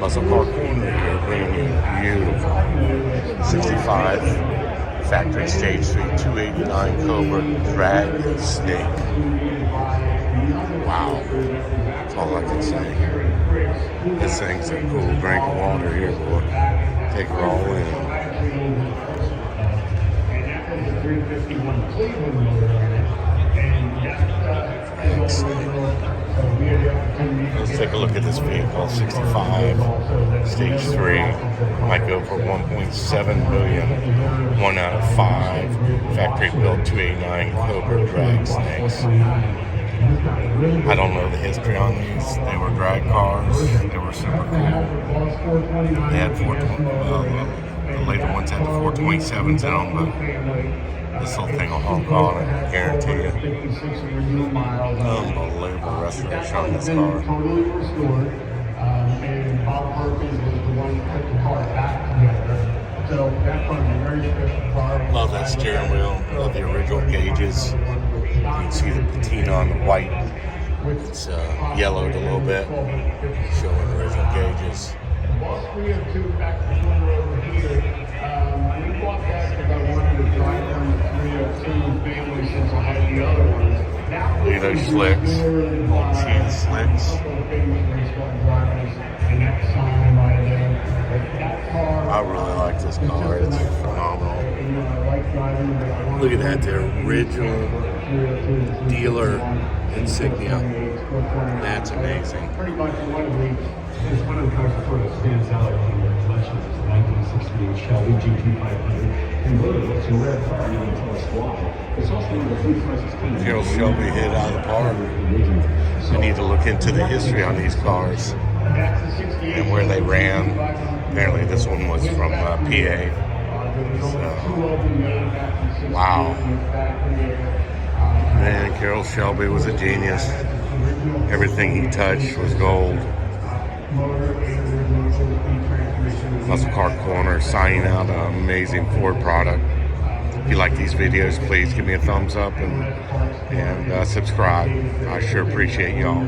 Muscle car corner here, brand new, beautiful. 65, factory stage 3, 289 Cobra drag snake. Wow, that's all I can say. This thing's a cool drink of water here, boy. Take her all in. Drag snake. Let's take a look at this vehicle. 65, stage 3. Might go for 1.7 million. 1 out of 5. Factory built 289 Cobra drag snakes. I don't know the history on these. They were drag cars. They were super cool. They had the later ones had the 427s in them, but this whole thing will honk on it, I guarantee you. Unbelievable restoration on this car. Totally restored. And Bob Perkins was the one that put the car back together. So that was a very special car. Love that steering wheel. Love the original gauges. You can see the patina on the white. It's yellowed a little bit, showing original gauges. Boss 302 back to the corner over here. We bought that because I wanted to drive on the 302 family since I had the other ones. Look at those slicks. See the slicks. I really like this car. It's phenomenal. Look at that, the original dealer insignia. That's amazing. Pretty much one of the cars that sort of stands out in your collection is the 1968 Shelby GT500. And really, it's a rare car, you can tell us why. It's also one of the few cars that's kind of... Carrol Shelby hit out of the park. You need to look into the history on these cars and where they ran. Apparently this one was from PA. So, wow. Man, Carrol Shelby was a genius. Everything he touched was gold. Muscle Car Corner signing out an amazing Ford product. If you like these videos, please give me a thumbs up and subscribe. I sure appreciate y'all.